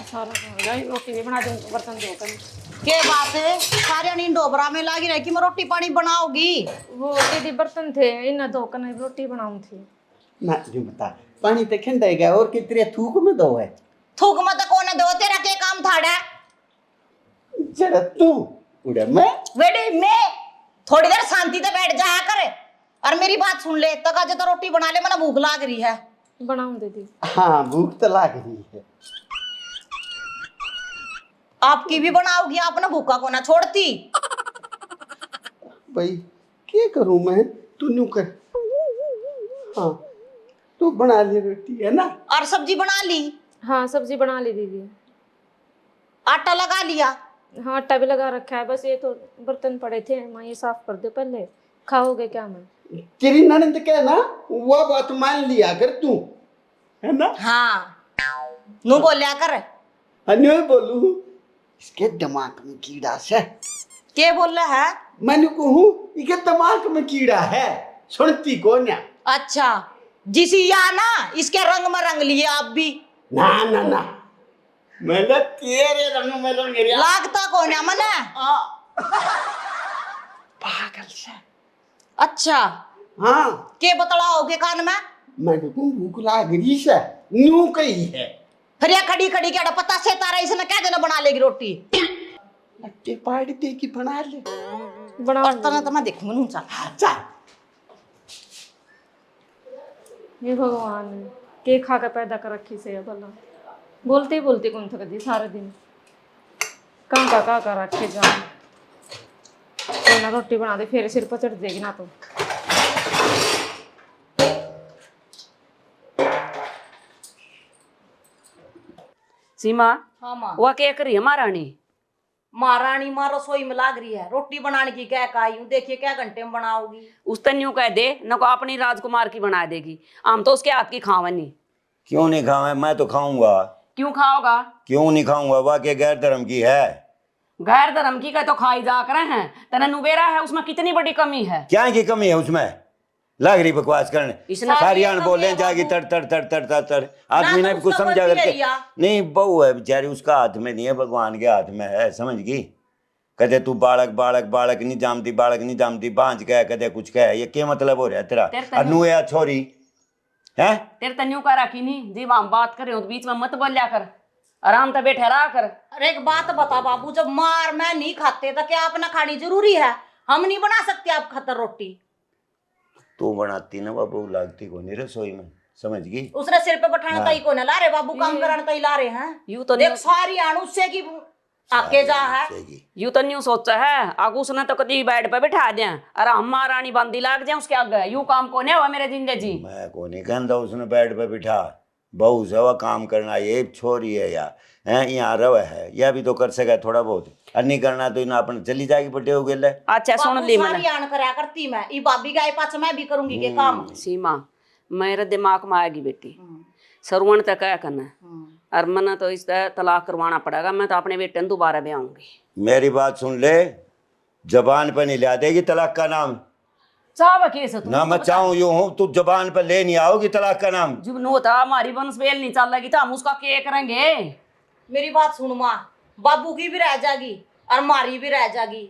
सारा गाय रोटी भी बना दूं बर्तन धो कर। के बात है सारे नींद डोबरा में लागी रही कि मैं रोटी पानी बनाओगी। वो दीदी बर्तन थे इन धोकर नहीं रोटी बनाऊं थी। ना जो बता पानी तो ठंडा गया और कितने थूक में दो है। थूक मत कोने दो तेरा के काम थाड़ा जरा तू उड़ा मैं वेडी मैं थोड़ी देर शांति से बैठ जाया कर और मेरी बात सुन ले तक आज तो रोटी बना ले, मैंने भूख लाग रही है। बनाऊं दीदी। हाँ भूख तो लाग रही है। आपकी भी बनाओगी, आपने भूखा को ना छोड़ती। भाई क्या करूं मैं, तू न्यू कर। हाँ तू बना ले रोटी है ना। और सब्जी बना ली? हाँ सब्जी बना ली दीदी। आटा लगा लिया? हाँ आटा भी लगा रखा है, बस ये तो बर्तन पड़े थे माँ ये साफ कर दो पहले। खाओगे क्या? मैं तेरी ननद क्या ना वो बात मान लिया कर तू है ना। हाँ नू बोलिया कर। अन्य बोलू इसके दिमाग में कीड़ा से। के बोल रहा है? मैंने कहूँ इसके दिमाग में कीड़ा है, सुनती को ना। अच्छा जिसी या ना इसके रंग में रंग लिए आप भी। ना ना ना मैंने तेरे रंग में रंग लिया। लागता कौन है मने? पागल से। अच्छा हाँ के बतलाओगे कान में? मैंने को भूख लाग रही से न्यू कही है। फिर या खड़ी खड़ी क्या पता से तारा इसने क्या देना बना लेगी रोटी। अट्टे पाड़ दे की बना ले बना और तना तो मैं देखूंगा नू चल। अच्छा ये भगवान के खा के पैदा कर रखी से है भला। बोलते ही बोलते कौन थक दी सारे दिन कहाँ का रखे जाओ। कोई ना रोटी बना दे फिर सिर पर चढ़ देगी ना तो। सीमा हाँ माँ। वह क्या करी है महारानी? महारानी माँ रसोई में लाग रही है रोटी बनाने की। क्या काई हूँ देखिए क्या घंटे में बनाओगी। उस तन यूं कह दे न को अपनी राजकुमार की बना देगी। हम तो उसके हाथ की खावनी। क्यों नहीं खाऊं? मैं तो खाऊंगा। क्यों खाओगा? क्यों नहीं खाऊंगा? वाकई गैर धर्म की है। गैर धर्म की का तो खाई जा कर हैं। तना नुबेरा है उसमें कितनी बड़ी कमी है। क्या की कमी है उसमें? लग रही बकवास करने। इसने सारी आन बोले जाके तड़ तड़ तड़ तड़ तड़ तड़ आदमी ने कुछ समझा करके नहीं। बहू है बेचारी, उसका हाथ में नहीं है, भगवान के हाथ में है। समझ गई? कदे तू बालक बालक बालक नहीं जामती, बालक नहीं जामती, बांझ कह कदे कुछ कह। ये क्या मतलब हो रहा है तेरा? अनु या छोरी है तेरे तन्यू का रखी नहीं जी। हम बात कर रहे हो तो बीच में मत बोलिया कर, आराम से बैठे रहा कर। अरे एक बात बता बाबू, जब मार मैं नहीं खाते तो क्या आपने खानी जरूरी है? हम नहीं बना सकते आप खातर रोटी? तू बनाती ना बाबू, लागती को नहीं रसोई में। समझ गई? उसने सिर पे बैठाना तई को ना ला रहे बाबू, काम कराना तई ला रहे हैं। यूं तो देख सारी आणु से की आके जा है। यूं तो न्यू सोचा है आगू उसने तो कभी बेड पे बैठा दिया और हम महारानी बंदी लाग जाए उसके आगे। यूं काम को नहीं हुआ मेरे जिंदे जी। मैं को नहीं कहता उसने बेड पे बिठा। बहू से वह काम करना, ये छोरी है या है यहाँ रवे है, यह भी तो कर सके थोड़ा बहुत। और नहीं करना तो इन्हें अपन चली जाएगी बटे हो गए। अच्छा सुन ली मैंने। सारी आन करया करती मैं ई बाबी गाय पाछ मैं भी करूंगी के काम। सीमा मेरे दिमाग में आएगी बेटी, सरवण तक क्या करना और मना तो इस तलाक करवाना पड़ेगा। मैं तो अपने बेटे दोबारा भी आऊंगी। मेरी बात सुन ले, जबान पर नहीं ला देगी तलाक का नाम। चाह केस ना मैं चाहूँ यूं हूँ, तू जबान पर ले नहीं आओगी तलाक का नाम। जब नो था हमारी वंश बेल नहीं चल लगी तो हम उसका क्या करेंगे? मेरी बात सुन माँ, बाबू की भी रह जागी और मारी भी रह जागी।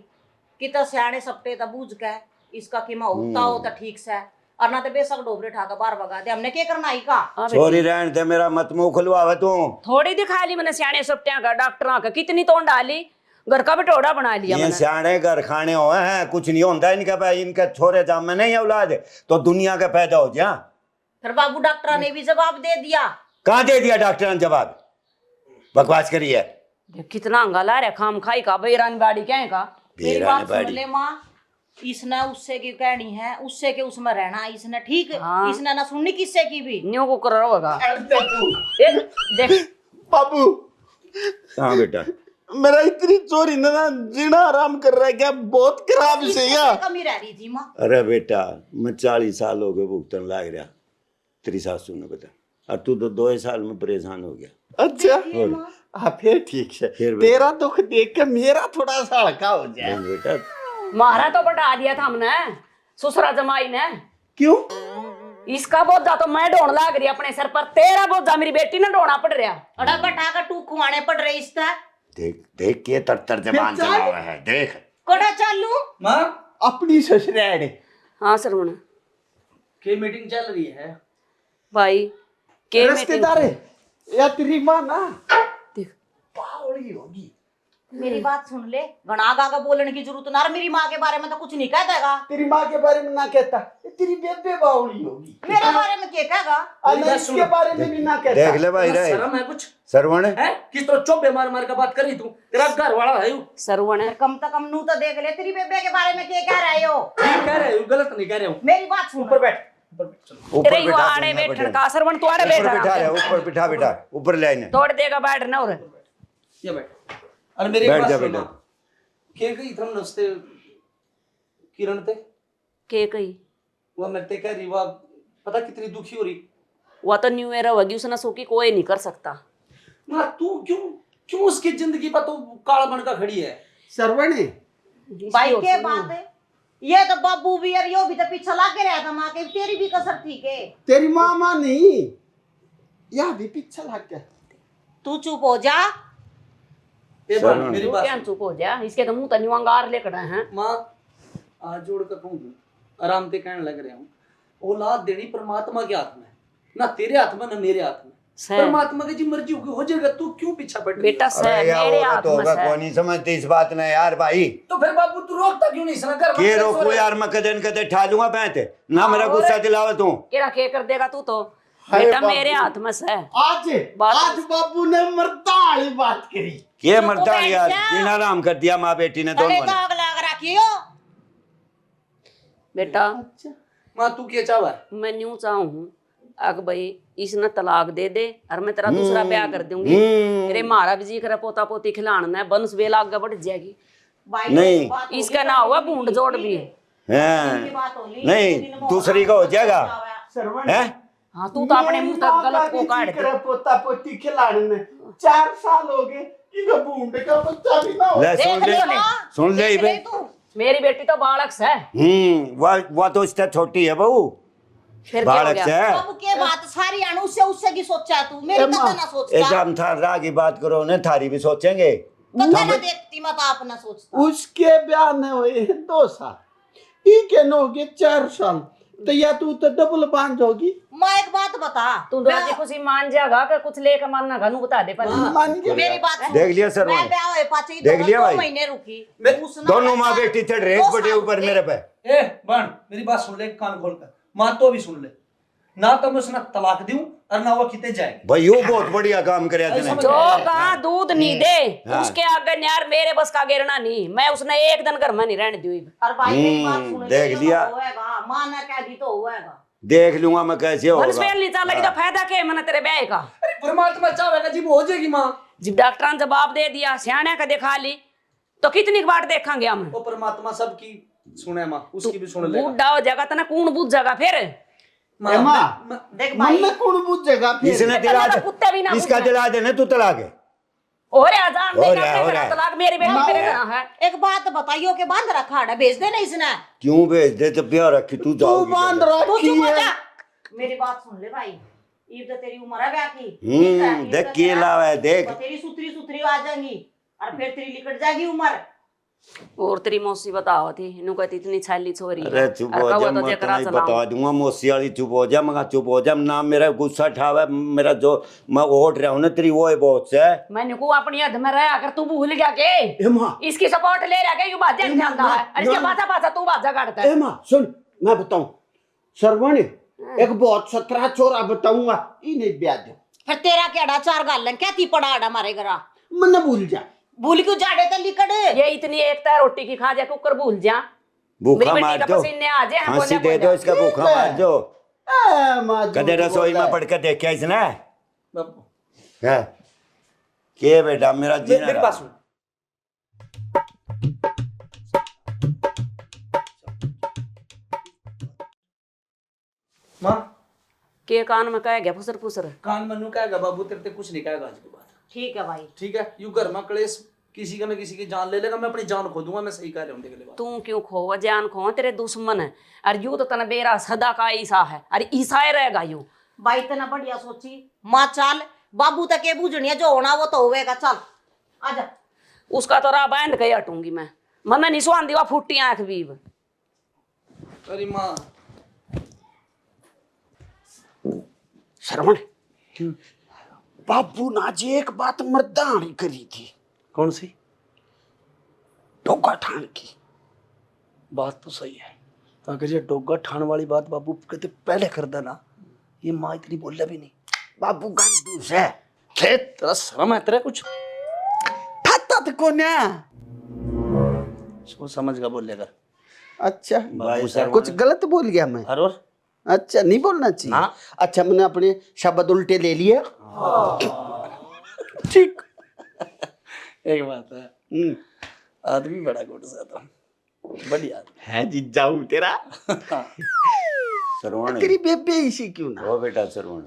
कि तो सियाने सपटे तो बूझ के इसका कि होता हो तो ठीक से, और ना तो बेशक डोबरे ठाकर बाहर भगा दे। हमने क्या करना ही का? छोरी रहन दे, मेरा मत मुंह खुलवावे तू। थोड़ी दिखा ली मैंने सियाने सप्टिया का डॉक्टर का, कितनी तोड़ डाली, घर का बिटोड़ा बना लिया ये मैंने। सियाने घर खाने हुए हैं, कुछ नहीं होता इनका। भाई इनके छोरे जाम में नहीं औलाद तो दुनिया का पैदा हो जा। फिर बाबू डॉक्टर ने भी जवाब दे दिया। कहाँ दे दिया डॉक्टर ने जवाब? बकवास करी है। कितना अंगाला रे खाम खाई का बेरानी बाड़ी क्या है का। मेरी बात सुन ले माँ, इसने उससे की कहनी है, उससे के उसमें रहना इसने ठीक। हाँ। इसने ना सुननी किससे की भी। न्यू को कर होगा। देख बाबू हाँ बेटा, मेरा इतनी चोरी ना जीना आराम कर रहा है क्या? बहुत खराब से या कमी रह रही थी माँ। अरे बेटा मैं 40 साल हो गए भुगतन लाग रहा तेरी सासू ने बता, और तू तो 2 साल में परेशान हो गया। अच्छा हाँ फिर ठीक है। फिर तेरा दुख देख के मेरा थोड़ा सा हल्का हो जाए। नहीं बेटा, मारा तो बटा दिया था हमने ससुरा जमाई ने। क्यों? इसका बोझा तो मैं ढोण लाग रही अपने सर पर, तेरा बोझा मेरी बेटी ने ढोना पड़ रहा। अड़ा बटा का टू खुआने पड़ रही इसका। देख देख के तर जबान फिर चला चाय? हुआ है देख। कोड़ा चालू माँ अपनी ससुराल हाँ सरवण के मीटिंग चल रही है। भाई के रिश्तेदार है या तेरी माँ ना देख पावड़ी होगी। मेरी बात सुन ले, गणा गागा बोलने की जरूरत ना। मेरी माँ के बारे में तो कुछ नहीं कह देगा। तेरी माँ के बारे में ना कहता, ये तेरी बेबे बावड़ी होगी। मेरे बारे में क्या कहेगा? अरे इसके बारे में भी ना कहता। देख ले भाई रे शर्म है कुछ सरवण है? किस तरह चौबे मार मार का बात कर रही तू? तेरा घर वाला है यू। सरवण कम से कम नू तो देख ले, तेरी बेबे के बारे में क्या कह रहे हो? ठीक कह रहे हो, गलत नहीं कह रहे हो। मेरी बात सुन। ऊपर बैठ, ऊपर बैठ, चलो। ऊपर तेरे बिठा आड़े दूंगा बैठन बेटे। का सरवण तू आड़े ऊपर बिठा बैठा रहे ऊपर बिठा बिठा ऊपर ले आने तोड़ देगा बैठ ना। और ये बैठ। अरे मेरी बैठ बात जा सुन बेटा। माँ। के गई थम नस्ते किरण ते के कही वो मरते कह रही वो पता कितनी दुखी हो रही। वो तो न्यू ईयर होगी, उसने सोकी कोई नहीं कर सकता। माँ तू क्यों क्यों उसकी जिंदगी पर तो काला बन का खड़ी है। सरवण है भाई के बात है ये तो बाबू भी और यो भी तो पीछे लग के रहा था माँ के। तेरी भी कसर थी के? तेरी मामा नहीं, यह भी पीछे लग गया। तू चुप हो जा। ए शर्म बात मेरी तू बात क्या चुप हो जा, इसके तो मुंह तो न्यू अंगार लेकर आए हैं। माँ आज जोड़ कर कहूँ आराम से कहने लग रहे हूँ, औलाद देनी परमात्मा के हाथ में, ना तेरे हाथ में ना मेरे हाथ में। सह परमात्मा की जी मर्जी होगी हो जाएगा। तू क्यों पीछा पड़ रही है? बेटा सह अरे यार मेरे होगा हाथ तो में होगा सह। कौन नहीं समझती इस बात ने यार भाई। तो फिर बाबू तू रोकता क्यों नहीं? सना कर के रोको यार मैं कदन कदे ठा लूंगा बैठे ना मेरा गुस्सा दिलावा तू। केरा के कर देगा तू तो? हाय बेटा बाबू। मेरे हाथ में सह। आज बात- आज बाबू ने मर्दाली बात करी। के चुप मरता बैठ यार जा। दिन आराम कर दिया माँ बेटी ने तले दोनों ने। दाग लग रखियो। बेटा माँ तू क्या चाहवा है? मैं न्यू चाहूँ अग भाई इसने तलाक दे दे और मैं तेरा दूसरा ब्याह कर दूंगी। तेरे मारा भी जी करे पोता पोती खिलाना है, वंश वेला आगे बढ़ जाएगी। भाई नहीं। की बात होली, इसका ना हुआ बूंद जोड़ भी है। हैं। की बात होली, नहीं, एक दिन में दूसरी का हो जाएगा। सरवण हैं? हाँ तू तो अपने मुंह तक गलत को काट दे। पोता पोती खिलाने में 4 साल हो गए, इनको बूंद का बच्चा भी ना हो। ले देख सुन ले ले माँ, सुन ले देख ले बे। तू। मेरी बेटी तो बालक है। वह तो इससे छोटी है बहू फिर क्या हो बालक गया? से। बाबू के बात सारी अनु से उससे की सोचा तू, मेरी एम्मा, कथा ना सोचता। एकदम था राह की बात करो ने थारी भी सोचेंगे। कथा ना देखती मत आप ना सोचता। उसके ब्याह ने हुए 2 साल, ई के नो के 4 साल, तो या तू तो डबल बांझ होगी। माँ एक बात बता, तू राजी खुशी मान जाएगा कि कुछ लेकर मानना घनू बता दे पर। मान के मेरी बात सुन। देख लिया सर मैं मैंने। ब्याह हुए पाचे देख लिया भाई। 2 महीने रुकी। मैं- उसने दोनों माँ ऐसा- बेटी चढ़ रहे 2 एक बटे साल ऊपर रुके। मेरे पे। ए बहन मेरी बात सुन ले कान खोल कर। माँ तो भी सुन ले, ना तो मैं उसने तलाक दूं और ना वो किते जाए। भाई यो बहुत बढ़िया काम करे अरे तूने। समझ जो कहा दूध नहीं दे हाँ। उसके आगे यार मेरे बस का गिरना नहीं। मैं उसने एक दिन घर में नहीं रहने दी। और भाई मेरी बात सुन ले, देख ये लिया। तो होएगा, माँ ने कह दी तो होएगा। देख लूंगा मैं कैसे होगा। वंश नहीं चल लगी तो फायदा क्या है मैंने तेरे ब्याह का? अरे परमात्मा चाहेगा जी वो हो जाएगी माँ। जब डॉक्टर ने जवाब दे दिया सियाने का दिखा ली तो कितनी बार देखेंगे हम? वो परमात्मा सबकी सुने माँ, उसकी भी सुन ले। बूढ़ा हो जाएगा तो ना कौन बूझ जाएगा फिर? एम्मा, देख मन भाई, में कौन पूछेगा फिर? इसने दिला तो कुत्ते भी ना इसका पूछे। दिला देने तू तलाक है। और आजान हो देगा रहा है, हो फिर रहा है। तलाक मेरी बेटी तेरे घर है। एक बात बताइयो के बांध रखा है, भेज देना इसने। क्यों भेज दे तो ब्याह रखी तू तू जाओगी बांध क्या? तू रखी चुप हो है। जा। मेरी बात सुन ले भाई, ये तो तेरी उम्र है ब्याह की। ठीक है, ये देख तो के तेरा- लावा है देख। तो तेरी सुथरी सुथरी आ जाएंगी और फिर तेरी लिकट जाएगी उम्र। और तेरी मौसी बताओ थी इन्हों कहती इतनी छैली छोरी अरे चुप हो जा मैं तो नहीं बता दूंगा मौसी वाली। चुप हो जा मगर चुप हो जा ना मेरा गुस्सा ठावा मेरा जो मैं ओट रहा हूँ ना तेरी वो है बहुत से। मैंने को अपनी हद में रहा अगर तू भूल गया के एम्मा, इसकी सपोर्ट ले रहा के यू बाजा नहीं जानता है और इसके पाछा पाछा तू बाजा काटता है। एम्मा सुन, मैं बताऊं सरवण एक बहुत 17 छोरा बताऊंगा, इन्हें ब्याह दो। फिर तेरा केड़ा 4 गालन क्या थी पड़ा आड़ा मारे घरा। मन भूल जा। भूल क्यों जाड़े तो लिकट। ये इतनी एकता रोटी की खा जा कुकर भूल जा। भूखा मेरी मार बेटी का दो पसीने आ जाए फांसी दे दो इसका भूखा मार दो। एम्मा, कदे झूठ रसोई बोला में है। पढ़ के देखा इसने बाबू है के बेटा मेरा जीना मेरी बात सुन। माँ के कान में कह गया फुसर फुसर। कान मनु कहेगा बाबू तेरे ते कुछ नहीं कहेगा आज के बाद। ठीक है भाई। ठीक है यू घर में कलेश किसी का ना किसी की जान ले लेगा, मैं अपनी जान खो दूंगा। मैं सही कह रहा हूँ, देख ले बात। तू क्यों खोवा जान खो, तेरे दुश्मन है। और यू तो तना बेरा सदा का ईसा है, अरे ईसा ही रहेगा यू। भाई इतना बढ़िया सोची माँ, चल बाबू तक ये बूझनी है, जो होना वो तो होएगा। चल आजा। उसका तो राह बांध के हटूंगी मैं, मन नहीं सुहान दीवा फूटी आंख बीब। अरे माँ, श्रवण, बाबू ने आज एक बात मर्दानी करी थी। कौन सी डोगा ठान की। बात? तो सही है, अगर ये डोगा ठान वाली बात बाबू कहते पहले कर देना, ये माँ इतनी बोल भी नहीं। बाबू गंदूस है। थे तेरा शर्म है तेरा कुछ? खाता तो कौन है? सोच समझ का बोलेगा। अच्छा, भाई साहब, कुछ गलत बोल गया मैं? और अच्छा, नहीं बोलना चाहिए। हाँ। अच्छा, मैंने अपने शब्द उल्टे ले लिए। ठीक। एक बात है, आदमी बड़ा गुड सा था, बढ़िया है जीजा हूँ तेरा। सरवण तेरी बेबे इसी क्यों ना? वो बेटा सरवण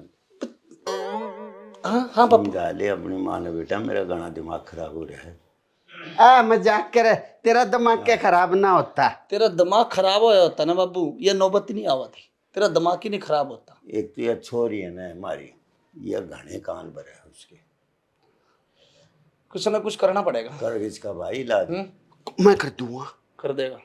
हाँ हाँ बाबू। समझा ले अपनी माँ ने, बेटा मेरा गाना दिमाग खराब हो रहा है। मजाक करे, तेरा दिमाग क्या खराब ना होता? तेरा दिमाग खराब होया होता ना बाबू, ये नौबत ही नहीं आवा थी। तेरा दिमाग ही नहीं खराब होता। एक तो ये छोरी है ना हमारी, ये घने कान भरे है उसके। कुछ ना कुछ करना पड़ेगा। कर इसका भाई इलाज। मैं कर दूंगा। कर देगा,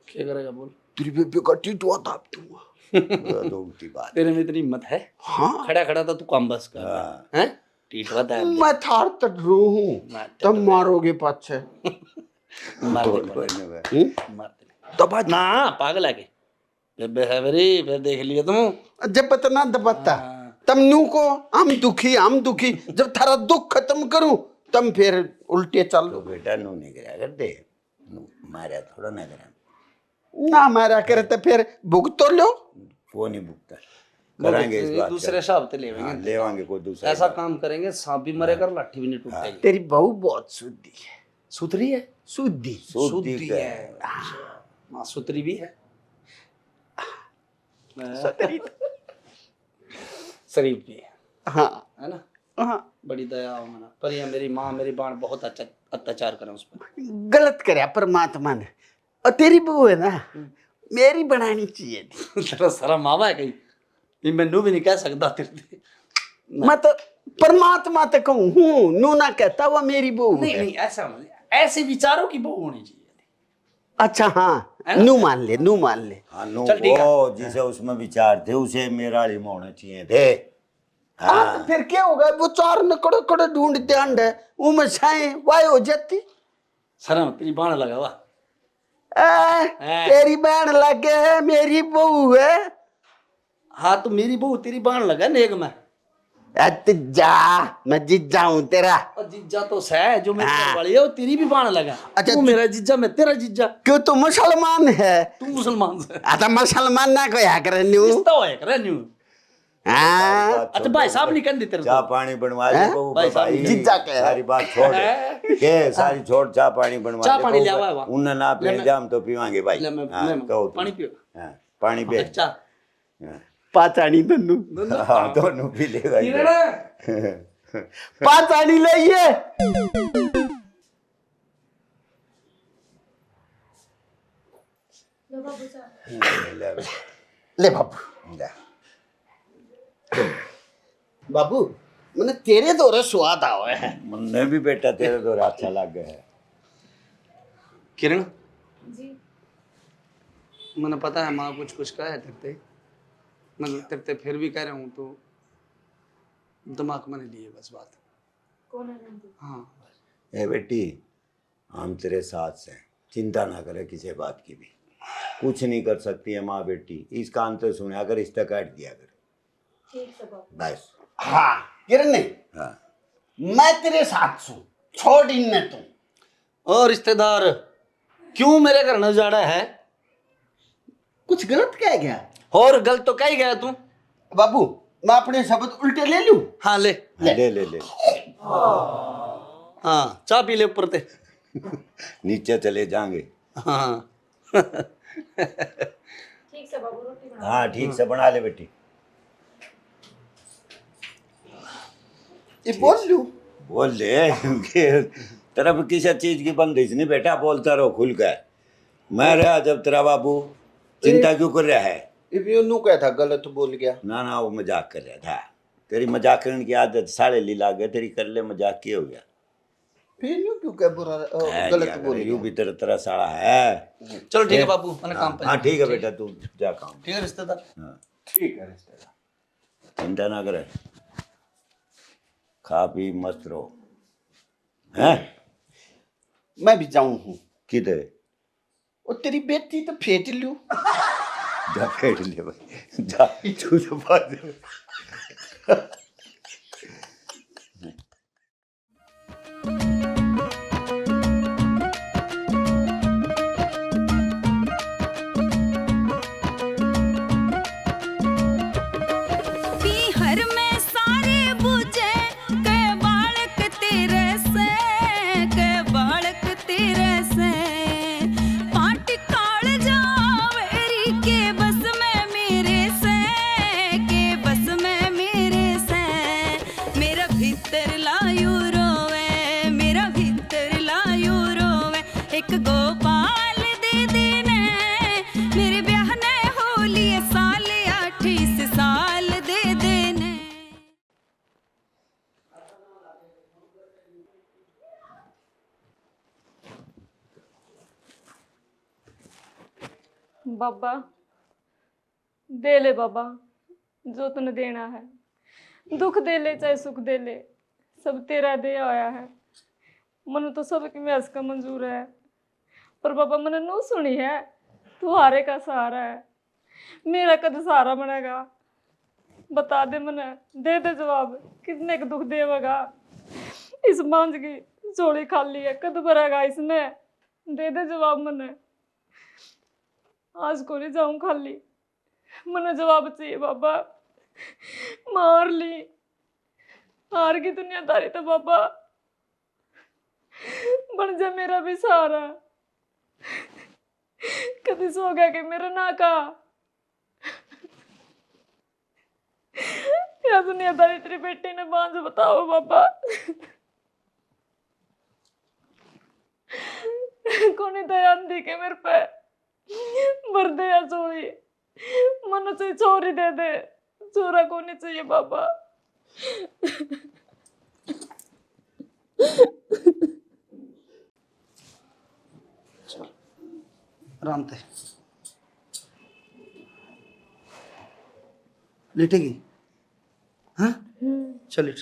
क्या करेगा बोल? तेरी बेबे का टीटुआ दाब दूंगा। दोगती बात। तेरे में इतनी हिम्मत है? हाँ, खड़ा खड़ा था तू काम बस कर। हाँ। हैं? टीटवा दाब दे। मैं थार तट रू हूँ, तब मारोगे पाछे। मार दे, मार दे। तो बात ना पागल है के बेबे है मेरी, फिर देख लिया तुम। जब पतना दबता तब नू को हम दुखी जब थारा दुख खत्म करूं तब फिर उल्टे चल तो बेटा नू नहीं करा कर दे, नू मारा थोड़ा ना करा। ना मारा करे तो फिर भुगत तो लो। वो नहीं भुगता, करेंगे इस बात दूसरे हिसाब से लेवेंगे। हाँ, लेवांगे कोई दूसरा ऐसा काम करेंगे, सांप भी मरेगा, लाठी भी नहीं टूटेगी। तेरी बहू बहुत शुद्धि है। सुथरी है? शुद्धि शुद्धि का है। माँ सुथरी भी है, शरीफ भी हाँ है ना? हाँ, बड़ी दया हो मना पर। ये मेरी माँ मेरी बाण बहुत अच्छा अत्याचार करे उस पर। गलत करे परमात्मा ने। और तेरी बहू है ना, मेरी बनानी चाहिए थी। तेरा सारा मावा है कहीं, ये मैनू भी नहीं कह सकता तेरे। मैं तो परमात्मा तक हूँ, नू ना कहता वो मेरी बहू नहीं है। नहीं, ऐसे विचारों की बहू होनी चाहिए। अच्छा हाँ, नू मान ले, नू मान ले। हाँ, नू चल ठीक है। वो जिसे उसमें विचार थे उसे मेरा वाली में होने चाहिए थे। हाँ, तो फिर क्या होगा? वो चार नकड़े कड़े ढूंढते अंड है, वो में छाए वाय हो जाती। शर्म, तेरी बाण लगा हुआ। तेरी बहन लगे है, मेरी बहू है। हाँ तो मेरी बहू तेरी बाण लगा नेक में। जा, मैं जीजा हूँ तेरा। और जीजा तो है, जो मेरी घर वाली है वो तेरी भी बाण लगा। अच्छा, तू मेरा जीजा, मैं तेरा जीजा। क्यों तू मुसलमान है? तू मुसलमान से आता मुसलमान ना को या करे न्यू। रिश्ता होया करे न्यू। हाँ, अच्छा भाई साहब नहीं कर दी तेरे चाय को। पानी बनवा दे बहू भाई साहब, भाई। जीजा के है। सारी बात छोड़ के सारी छोड़, चाय पानी बनवा चाय दे पानी बहू ले भाई। आवा। उन्हें ना ले पी मैं- जाम तो पीवांगे भाई। ले मैं हाँ, कहो तुम। पानी पियो। हाँ, पानी पे अच्छा पाचानी तन्नू, हाँ दोनों पी लेगा पी इधर। लेना। पाचानी ले ये। ले बाबू, ले। बाबू मैंने तेरे दौरे स्वाद आवे है। मुन्ने भी बेटा तेरे तो अच्छा लग गया है। किरण, जी मैंने पता है माँ कुछ कुछ कहा है तेरे, मतलब तेरे फिर भी कह रहा हूँ तो दिमाग में नहीं लिए बस बात। कौन है नंदी? हाँ ए बेटी, हम तेरे साथ हैं, चिंता ना करे किसी बात की भी। कुछ नहीं कर सकती है माँ बेटी, इस कान तो सुने अगर रिश्ता काट दिया कर ठीक से बाबू। बस। हाँ किरण ने, हाँ मैं तेरे साथ छू, छोड़ इनने तू। और रिश्तेदार क्यों मेरे घर न जा रहा है? कुछ गलत कह गया और गलत तो कह ही गया तू। बाबू, मैं अपने शब्द उल्टे ले लूं? हाँ ले। ले ले ले हाँ चाय पी ले ऊपर ते। नीचे चले जाएंगे। हाँ ठीक से बाबू, रोटी बना। हाँ ठीक से बना ले बेटी। ये बोल लूं? बोल ले क्योंकि तरफ किसी चीज की बंदिश नहीं बेटा, बोलता रहो खुल कर। मैं रहा जब तेरा बाबू चिंता क्यों कर रहा है? ये नू क्या था, गलत बोल गया। ना ना वो मजाक कर रहा था, तेरी मजाक करने की आदत साले ली लाग गए तेरी, कर ले मजाक की हो गया। फिर यूं क्यों क्या बुरा गलत बोल यू गया। भी तेरा तेरा साला है। चलो ठीक है बाबू, मैंने काम पे हाँ ठीक है बेटा, तू जा काम। ठीक है रिश्तेदार। हाँ ठीक है रिश्तेदार। चिंता ना करे, खा पी मस्त रहो हैं। मैं भी जाऊं हूँ। किधर? और तेरी बेटी तो फेंट लूं। जा फेंट ले भाई, जा तू तो बात। पीहर में सारे बुझे के बालक तेरे से, के बालक तेरे से पाट काल जावेरी के बस में मेरे से, के बस में मेरे से मेरा भीतर लायू रोवे, मेरा भीतर लायू रोवे एक गोपाल दे देने मेरे ब्याह ने होली साल 28 साल दे देने। बाबा दे ले बाबा जो तूने देना है, दुख दे ले चाहे सुख दे ले, सब तेरा दे आया है। मन तो सबकी मैस का मंजूर है, पर बाबा मैंने नू सुनी है तू हारे का सहारा है। मेरा कद सहारा बनेगा बता दे, मने दे दे जवाब, कितने का दुख देवेगा। इस मांझ की झोली खाली है, कद भरेगा इसमें, दे दे जवाब मने। आज को नहीं जाऊं खाली, मने जवाब चाहिए बाबा। मार ली हार की दुनियादारी तो बाबा, बन जा मेरा भी सहारा। कभी सो गया कि मेरा ना का क्या दुनियादारी तेरी बेटी ने बांझ बताओ बाबा। कोनी दया दी के मेरे पे भर दे या चोरी, मन चाहिए चोरी दे दे, चोरा को नहीं चाहिए बाबा। आराम से लेटेगी। हाँ चल लेट।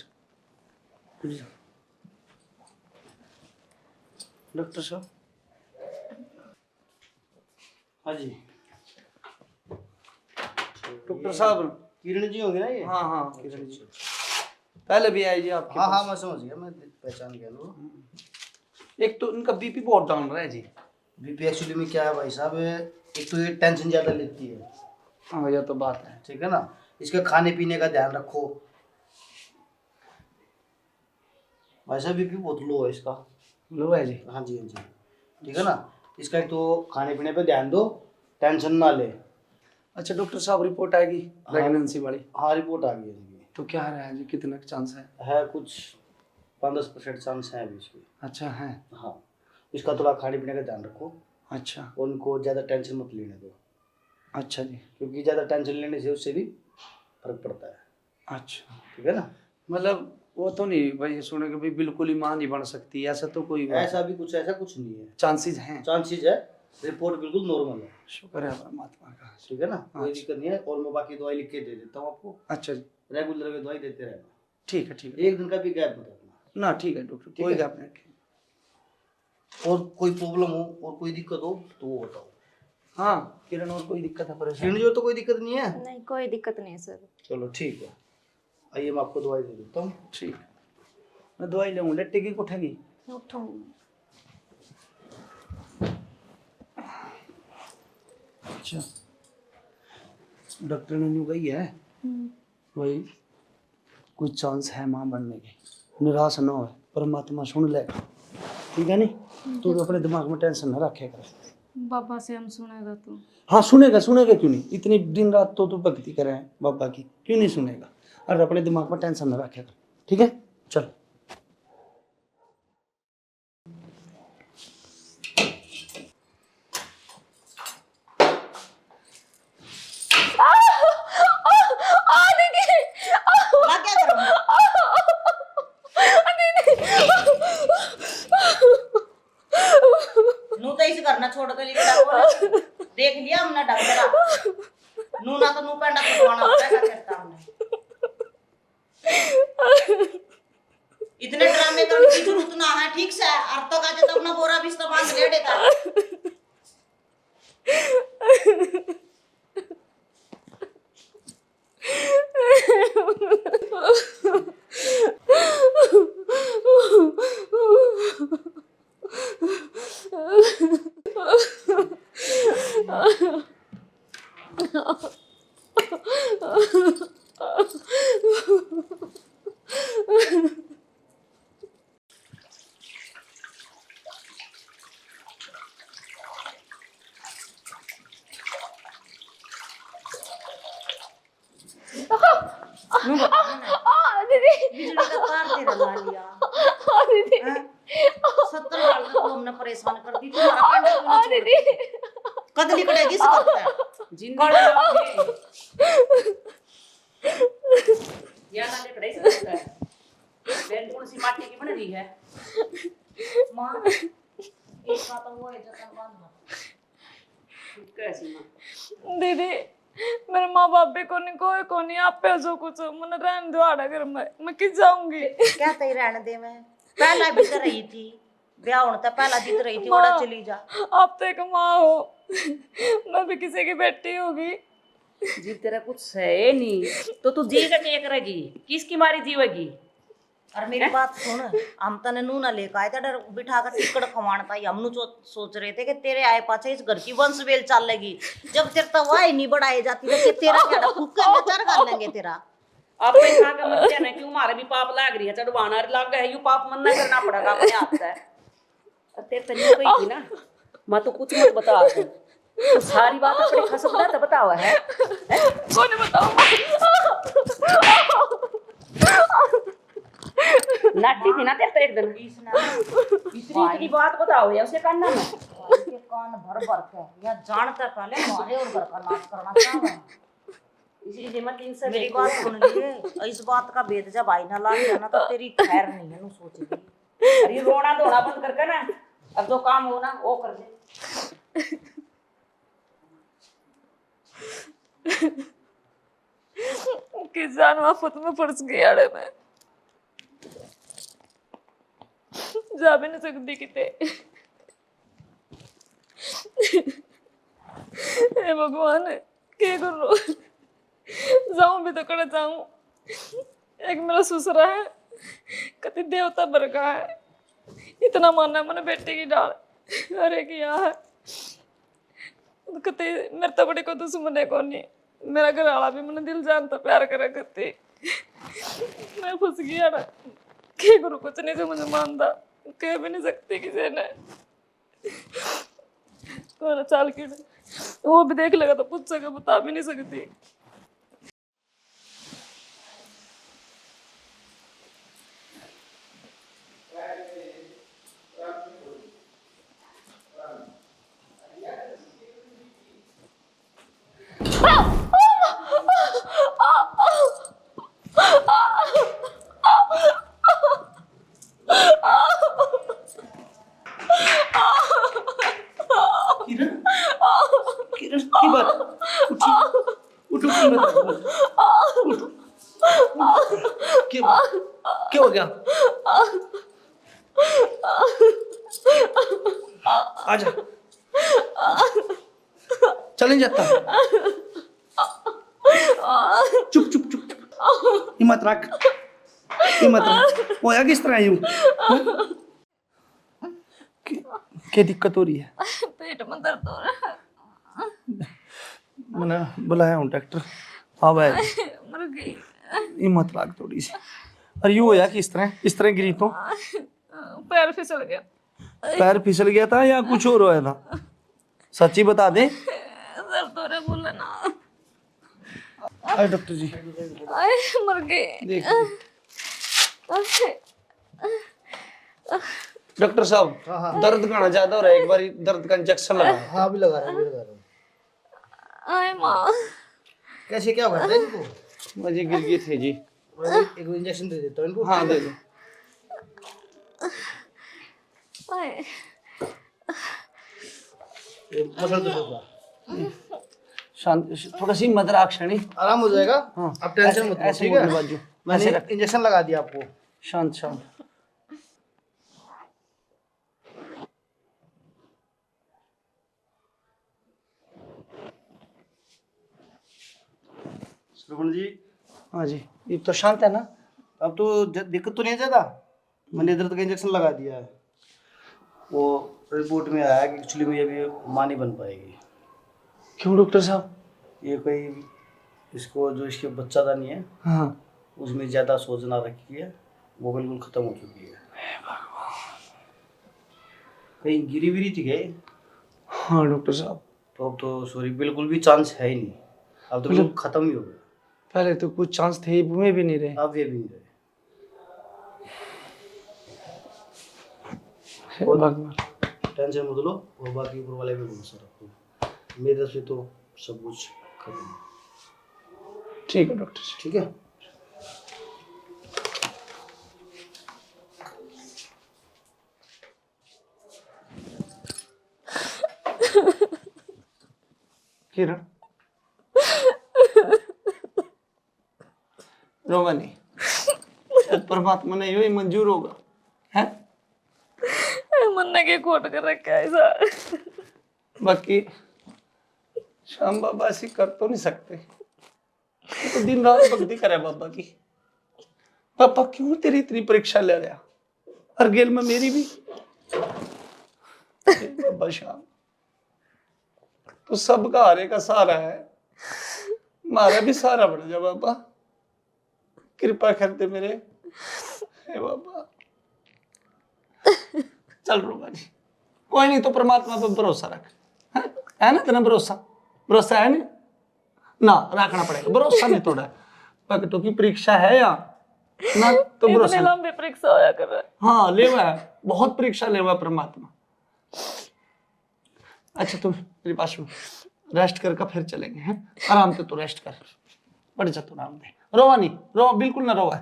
डॉक्टर साहब। हाँ जी डॉक्टर साहब। किरण जी होंगे ना ये? हाँ हाँ किरण जी पहले भी आई जी आपके हाँ हाँ पास। मैं समझ गया, मैं पहचान गया वो। एक तो इनका बीपी बहुत डाउन रहा है जी। बीपी एक्चुअली में क्या है भाई साहब, एक तो ये टेंशन ज्यादा लेती है, हाँ यह तो बात है। ठीक है ना। इसके खाने पीने का ध्यान रखो भाई साहब, बीपी बहुत लो है इसका। लो है जी। हाँ जी हाँ जी, ठीक है ना। इसका एक तो खाने पीने पे ध्यान दो, टेंशन ना ले। अच्छा डॉक्टर साहब रिपोर्ट आएगी प्रेगनेंसी वाली? हाँ रिपोर्ट आ गई है इसकी। तो क्या है जी, कितना चांस है कुछ 5-10% चांस है अभी इसकी। अच्छा है। हाँ इसका थोड़ा खाने पीने का ध्यान रखो, अच्छा उनको ज़्यादा टेंशन मत लेने दो, अच्छा जी। क्योंकि ज़्यादा टेंशन लेने से उससे भी फर्क पड़ता है, अच्छा ठीक है ना। मतलब वो तो नहीं भाई सुने कि भाई बिल्कुल ही मां नहीं बन सकती, ऐसा तो कोई ऐसा कुछ नहीं है, चांसेस हैं। चांसेस है, रिपोर्ट बिल्कुल नॉर्मल है, शुक्र है परमात्मा का। ठीक है ना। कोई दिक्कत नहीं है। और मैं बाकी दवाई लिख के दे देता हूँ आपको, अच्छा जी रेगुलर में दवाई देते रहना, ठीक है ठीक है। एक दिन का भी गैप मत रखना ना ठीक है डॉक्टर, कोई है। गैप नहीं। और कोई प्रॉब्लम हो और कोई दिक्कत हो तो वो बताओ। हाँ किरण और कोई दिक्कत है परेशानी? जो तो कोई दिक्कत नहीं है। नहीं कोई दिक्कत नहीं है सर। चलो ठीक है, आइए मैं आपको दवाई दे देता हूँ। ठीक है मैं दवाई लूँगा, लेटेगी कि उठेगी? अच्छा डॉक्टर ने न्यू कही है भाई कुछ चांस है मां बनने के, निराश ना हो, परमात्मा सुन लेगा, ठीक है नहीं। तो अपने दिमाग में टेंशन ना रखे कर। बाबा से हम सुनेगा तो? हाँ सुनेगा, सुनेगा क्यों नहीं, इतनी दिन रात तो तू भक्ति करे हैं बाबा की, क्यों नहीं सुनेगा। और अपने दिमाग में टेंशन ना रखे कर, ठीक है चल। छोड़ के लिखा बोले देख लिया हमने ढंग करा नूना तो नू पेंडा कटवाना पड़ेगा करता हमने इतने ड्रामे करने की जरूरत ना है ठीक से और तो काजे तो अपना बोरा बिस्तर बांध ले देता दीदी बिजली का तार तेरा ला लिया दीदी 70 साल तक हमने परेशान कर दी तुम्हारा पेंडा क्यों ना दीदी कद निकलेगी इस वक्त या ना ले कड़ाई से है बेन कौन सी माटी की बन रही है मां एक बात वो है जतन बांध कैसी मां दीदी मेरे माँ बाप भी कोई नहीं आप पे जो कुछ मैंने रहने दो आड़ा घर में मैं किस जाऊंगी क्या तई रहने दे मैं पहला भी कर रही थी ब्याह होने तक पहला जीत रही थी ओड़ा चली जा आप तो एक माँ हो मैं भी किसी की बेटी होगी जी तेरा कुछ है नहीं तो तू जी का क्या करेगी किसकी मारी जीवेगी और मेरी बात सुन हम तने नू ना लेकर आए थे डर बिठा कर टिकट खवाना था हम सोच रहे थे कि तेरे आए पाछे इस घर की वंशवेल चल लेगी जब तेरे तवा ही नहीं बढ़ाई जाती तो कि तेरा क्या फूका नजर कर लेंगे तेरा आप पे खा के मर जाना क्यों मारे भी पाप लाग रही है चढ़वाना लाग गया यू पाप मन ना करना पड़ेगा अपने हाथ से तेरे तन्नी कोई थी ना मैं तो कुछ मत बता तो सारी बात अपने खसबदा तो बताओ है कौन बताओ नाटी थी ना तेरे तो एक दिन इतनी बात बताओ या उसे करना मैं के कान भर भर के या जानता पहले मारे और घर का नाश करना चाहता इसलिए मत इनसे मेरी बात सुन लिए इस बात का भेद जब आई ना लाग जाना तो तेरी खैर नहीं है नु सोचेगी अरे रोना धोना बंद करके ना अब जो काम हो ना वो कर दे किसान आफत में फंस गई आड़े में जा भी नहीं सकती किते हे भगवान क्या करूं जाऊं भी तो कड़ा जाऊं एक मेरा ससुरा है कति देवता बरका है इतना मानना मैंने बेटे की डाल अरे किया है कति मेरे तो बड़ी को दुश्मन को नहीं मेरा घर वाला भी मैंने दिल जानता प्यार करा करती मैं फंस गया ना क्या करूं कुछ नहीं समझ मानता कह भी नहीं सकती किसी ने कौन चाल की वो भी देख लेगा तो पूछ सके बता भी नहीं सकती किरण की बात उठी उठो की बात उठो क्या क्या हो गया आजा चलें जाता चुप चुप चुप हिम्मत रख होया किस तरह यूं क्या दिक्कत हो रही है पेट में दर्द हो रहा है मैंने बुलाया हूँ डॉक्टर हाँ भाई मर गई हिम्मत रख थोड़ी सी और यूं होया किस तरह गिरी तो पैर फिसल गया पैर फिसल गया था या कुछ और होया था सच्ची बता दे दर्द हो रहा है बोला ना अरे डॉक्टर जी आए मर गई देख डॉक्टर साहब दर्द गाना ज्यादा हो रहा है एक बार दर्द का इंजेक्शन लगा हाँ अभी लगा रहा हूँ आए माँ कैसे क्या हो गया था इनको मुझे गिर गए थे जी एक इंजेक्शन दे देता हूँ इनको हाँ दे दो आए ये मसल दो थोड़ा। शांत, थोड़ा सी मदराक्षणी। आराम हो जाएगा। हाँ, आप टेंशन मत लो, ऐसे ठीक मुड़ने है। बाजू, मैंने ऐसे रख। इंजेक्शन लगा दिया आपको। शांत शांत। श्रवण जी, हाँ जी, ये तो शांत है ना? अब तो दिक्कत तो नहीं है ज्यादा। मैंने दर्द का इंजेक्शन लगा दिया है। वो रिपोर्ट में आया कि एक्चुअली में ये भी मां नहीं बन पाएगी। क्यों डॉक्टर साहब? ये कोई इसको जो इसके बच्चा नहीं है, हाँ। उसमें ज्यादा सोचना रखी है, वो बिल्कुल खत्म हो चुकी है। कहीं गिरी विरी थी गए? हाँ डॉक्टर साहब। तो अब तो सॉरी, बिल्कुल भी चांस है ही नहीं। अब तो बिल्कुल खत्म ही हो गया। पहले तो कुछ चांस थे, में भी नहीं रहे। अब ये भी नहीं रहे। हे भगवान। टेंशन मत लो, और बाकी ऊपर वाले पे भरोसा रखो। मेरे से तो सब कुछ खत्म है। ठीक है डॉक्टर साहब। ठीक है। किरण, रोवा नहीं, शायद परमात्मा ने यही मंजूर होगा है। मन ने के खोट कर रखा है ऐसा। बाकी श्याम बाबा ऐसी कर तो नहीं सकते, तो दिन रात भक्ति करे बाबा की। पापा क्यों तेरी इतनी परीक्षा ले रहा, और गेल में मेरी भी। बाबा श्याम, तो सबका हारे का सहारा है, मारा भी सहारा बन जा बाबा। कृपा कर दे मेरे, हे बाबा। चल रोगा नहीं, कोई नहीं, तो परमात्मा पर भरोसा रख। है ना तेरा भरोसा? भरोसा है ना रखना पड़ेगा, भरोसा नहीं तोड़ा। भक्तों की परीक्षा है यहाँ ना, तो भरोसा इतने लंबे परीक्षा होया कर रहा है। हाँ लेवा है, बहुत परीक्षा लेवा परमात्मा। अच्छा तुम मेरे पास में रेस्ट करके फिर चलेंगे, हैं? आराम से तो रेस्ट कर, पड़ जा तू आराम में। रोवा नहीं, रोवा बिल्कुल ना रोवा,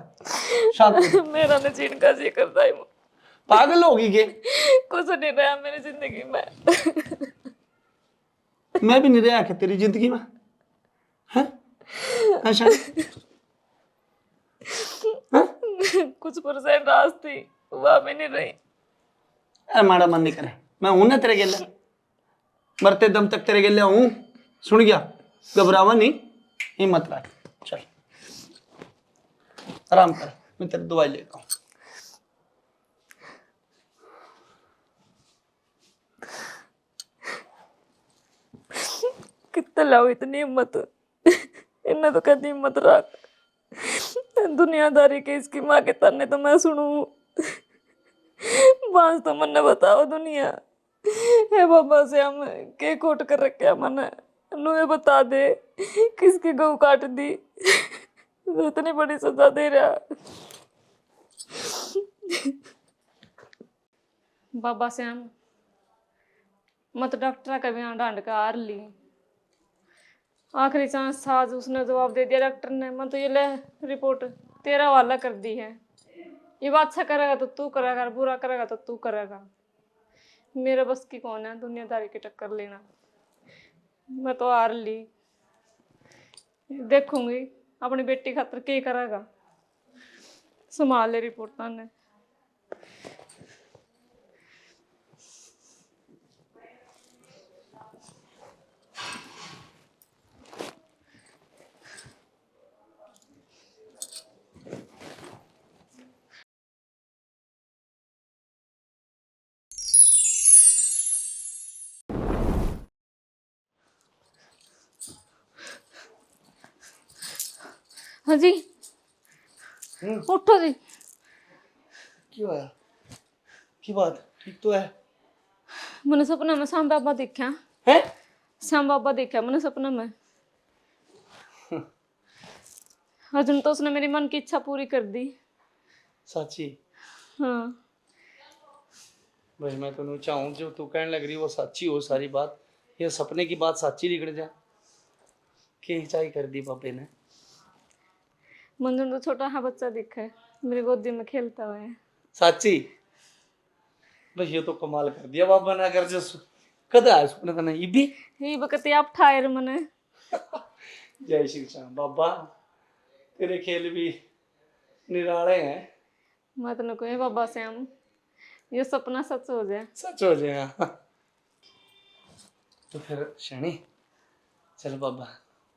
शांत हो जा। मेरा ने चीन का जी करता है। पागल होगी के? कुछ नहीं रहा मेरी जिंदगी में। मैं भी नहीं रहा कि तेरी जिंदगी में, हैं? अच्छा कुछ परसेंट रास थी, वह भी नहीं रही। अरे माड़ा मन नहीं करे, मैं हूं ना तेरे गेले, मरते दम तक तेरे गेले हूं। सुन गया? घबरावा नहीं, हिम्मत रख, चल आराम कर, मैं तेरी दवाई लेता हूं। कितना लाओ इतनी हिम्मत, इन्हें तो कभी हिम्मत रख। दुनियादारी के इसकी माँ के ताने तो मैं सुनू, बांस तो मन ने बताओ दुनिया। हे बाबा से हम के कोट कर रखे मन, नुए बता दे किसकी गऊ काट दी, तो इतनी बड़ी सजा दे रहा। बाबा श्याम मत डॉक्टर का भी डांड का हार ली। आखिरी चांस था, उसने जवाब दे दिया डॉक्टर ने, मैं तो ये ले रिपोर्ट तेरा वाला कर दी है। ये बात अच्छा करेगा तो तू करेगा, बुरा करेगा तो तू करेगा। मेरे बस की कौन है दुनियादारी की टक्कर लेना। मैं तो हार ली, देखूंगी अपनी बेटी खातर क्या करेगा। संभाल ले रिपोर्ट ने। हाँ जी, उठो जी। क्यों आया? की बात ठीक तो है? मैंने सपना में श्याम बाबा देखा है। श्याम बाबा देखा मैंने सपना में। अर्जुन तो उसने मेरी मन की इच्छा पूरी कर दी। साची? हाँ भाई मैं तो नहीं चाहूँ जो तू कहने लग रही वो सच्ची हो सारी बात, ये सपने की बात सच्ची निकल जाए। क्या चाय कर दी पापे ने? मंजूर तो छोटा हाँ बच्चा दिखा है, मेरी गोदी में खेलता हुआ है। साची? भाई ये तो कमाल कर दिया बाबा ने, अगर जो कद आया सुपने तने ये भी ही बकते आप ठायर मने जय श्री श्याम बाबा तेरे खेल भी निराले हैं मत न कोई बाबा श्याम ये सपना सच हो जाए। सच हो जाएगा। तो फिर शनि चल बाबा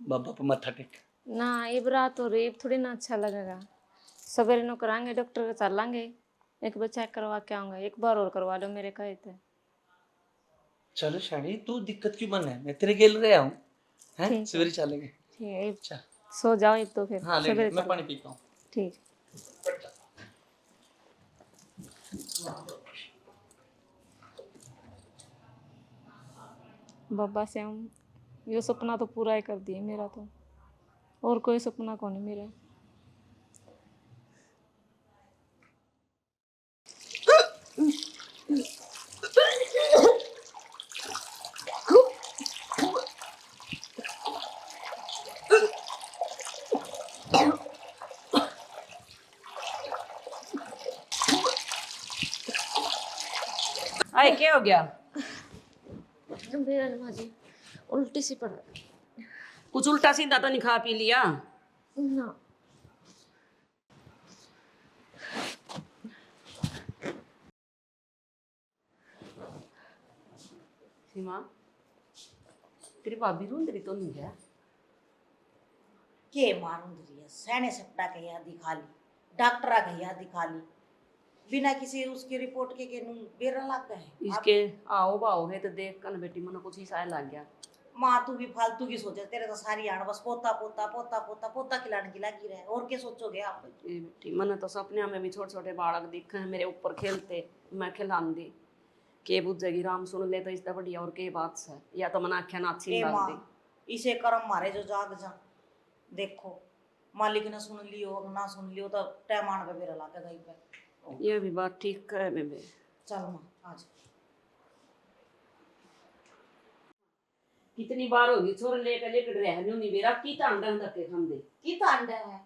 बाबा पे मत्था टेक। ना ये रात हो रही थोड़ी ना अच्छा लगेगा। सवेरे नो कराएंगे डॉक्टर के चलेंगे एक बार चेक करवा के आऊंगा। एक बार और करवा लो मेरे कहे थे। चलो शनि तू दिक्कत क्यों बन है मैं तेरे खेल रहा हूँ हैं ठीक है। सवेरे चलेंगे। ठीक है चल सो जाओ एक तो फिर हाँ ले सवेरे मैं चलो। पानी पीता हूँ। ठीक बाबा श्याम ये सपना तो पूरा ही कर दिए मेरा तो और कोई सपना कौन है मेरा। आए क्या हो गया? मेरा नमाजी उल्टी सी पड़ कुछ उल्टा सीधा तो नहीं खा पी लिया? ना। सीमा तेरी भाभी रोंद रही तो नहीं है? के मारूं दरिया सहने सपटा के यहाँ दिखा ली डॉक्टरा के यहाँ दिखा ली बिना किसी उसकी रिपोर्ट के नूं बेरा लग गए। इसके आओ बाओ है तो देख कर बेटी मन कुछ ही सा लग गया। माँ तू भी फालतू की सोचे तेरे तो सारी आड़ बस पोता पोता पोता पोता पोता खिलाने की लगी रहे और क्या सोचोगे आप। ए बेटी मन तो सपने में भी छोटे छोटे बालक दिखे हैं मेरे ऊपर खेलते मैं खिलांदी के बुझेगी राम सुन ले तो इससे बढ़िया और के बात से या तो मना आख्या ना अच्छी ए लग माँ दी। इसे कर्म मारे जो जाग जा देखो मालिक ने सुन लियो ना सुन लियो तो टाइम आने पे बेरा लग गई पे। ये भी बात ठीक है बेबे। चल माँ आज कितनी बार होगी छोर लेकर रहने नहीं बेरा की तांडा धक्के खांदे की तांडा है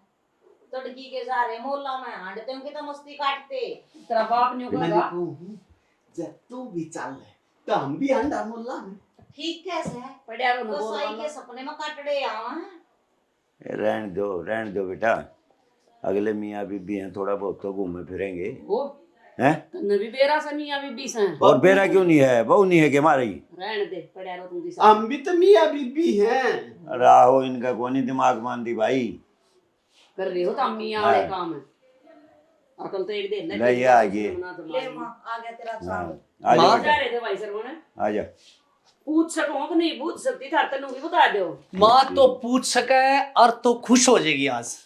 तड़की के सारे मोहल्ला में हांडते उनकी तो मस्ती काटते। तेरा बाप ने कहा जब तू भी चल है तो हम भी अंडा मोहल्ला में ठीक कैसे है पड़िया रो बस आई बोल के सपने में काटड़े आवा रहने दो बेटा। अगले मियाँ बीबी हैं थोड़ा बहुत तो घूमे फिरेंगे वो हैं। तन्ने भी बेरा से मियां बीबी से और बेरा क्यों नहीं है बहू नहीं है कि हमारी। रहने दे पड़िया रो तुम दी हम भी तो मियाँ बीबी हैं। अरे आहो इनका कौन ही दिमाग मान दी भाई। कर रहे हो तो मियां वाले काम है अकल तो एक दे ले ये आ गए। ले माँ आ गया तेरा चांद। आ जाओ जा बेटा रहे थे भाई सरवण आ जा। पूछ सको कि नहीं पूछ सकती था तनु भी बता दो। माँ तो पूछ सके और तो खुश हो जाएगी आज।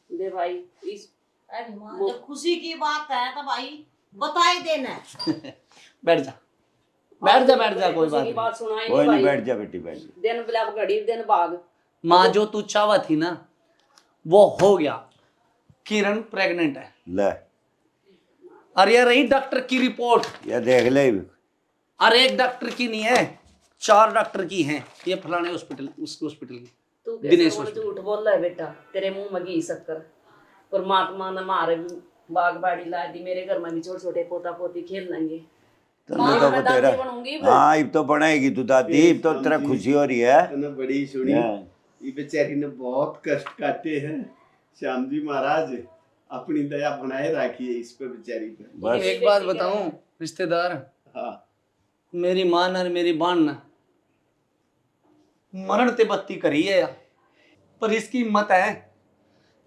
दे भाई इस अरे माँ जब खुशी की बात है तो भाई बता ही देना। बैठ जा कोई बात की नहीं। बात सुनाई कोई नहीं नहीं भाई बैठ जा बेटी बैठ जा। दिन बिलाप घड़ी दिन भाग। माँ जो तू चाहवा थी ना वो हो गया। किरण प्रेग्नेंट है ले और ये रही डॉक्टर की रिपोर्ट। ये देख ले और एक डॉक्टर की नहीं है 4 डॉक्टर की हैं। ये फलाने हॉस्पिटल उसके हॉस्पिटल की तू दिनेश कैसे हॉस्पिटल। झूठ बोल रहा है बेटा तेरे मुंह में घी शक्कर। परमात्मा ने मारे बाग बाड़ी ला दी मेरे घर में भी छोटे छोटे पोता पोती खेल लेंगे। तन्ने तो मैं तेरा दादी बनूंगी फिर। हाँ इब तो बनाएगी तू दादी। इब तो तेरा खुशी हो रही है। तने बड़ी सुनी ये बेचारी ने बहुत कष्ट काटे हैं। श्याम जी महाराज अपनी दया बनाए रखिए इस पे बेचारी पे। बस एक बात बताऊं रिश्तेदार हाँ मेरी मां और मेरी बहन ने मरण ते बत्ती करी है यार। पर इसकी हिम्मत है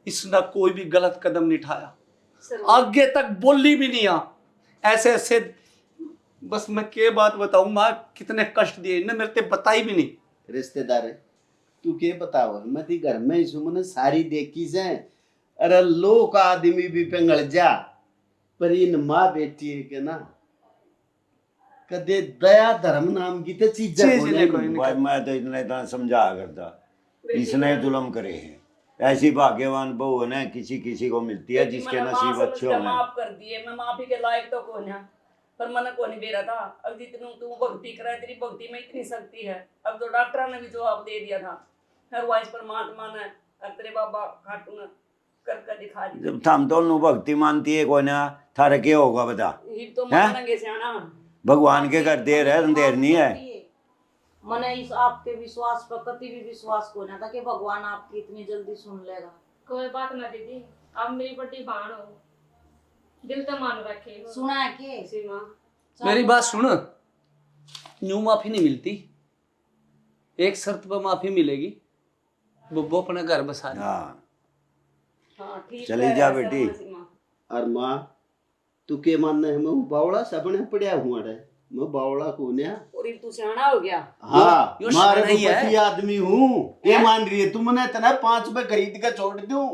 इसने कोई भी गलत कदम नहीं उठाया आगे तक बोली भी नहीं आ ऐसे ऐसे। बस मैं के बात बताऊं माँ कितने कष्ट दिए इन्हें मेरे ते बताई भी नहीं। रिश्तेदार तू के बताओ मैं ती घर में सुमन सारी देखी से। अरे लोग आदमी भी पिंगल जा पर इन माँ बेटी है के ना कदे दया धर्म नाम की तो चीज भाई मैं तो इतना समझा करता इसने जुल्म करे हैं। ऐसी भाग्यवान बहू है ना किसी किसी को मिलती है जिसके नसीब अच्छे हो। माफ कर दिए मैं माफी के लायक तो कौन है पर मन को नहीं बेरा था। अब जितनी तू भक्ति करे तेरी भक्ति में इतनी शक्ति है। अब तो डॉक्टर ने भी जवाब दे दिया था हर वाइस परमात्मा ने और तेरे बाबा खाटू ने कर दिखा दी। जब थम तो नु भक्ति मानती है कोई ना थारे के होगा बता। हिप तो मानेंगे सियाना भगवान के घर देर है अंधेर नहीं है। मैंने इस आपके विश्वास पर कभी भी विश्वास को ना था कि भगवान आपकी इतनी जल्दी सुन लेगा। कोई बात ना दीदी, आप मेरी बड़ी बहन हो, दिल तो मान रखे। सुना है कि सीमा मेरी बात सुन, यूं माफी नहीं मिलती, एक शर्त पर माफी मिलेगी, वो अपना घर बसा ले। हाँ हाँ ठीक चली है, जा ऐसा बेटी। हुआ सीमा। और माँ तू के मानना है, मैं बावड़ा सपने पड़या हुआ रे, मैं बावड़ा को न्या। और ये तू सियाना हो गया। हाँ यो मारे शाना ही है। पति आदमी हूँ, के मान रही है तुमने इतना 5 पे खरीद के छोड़ दूं,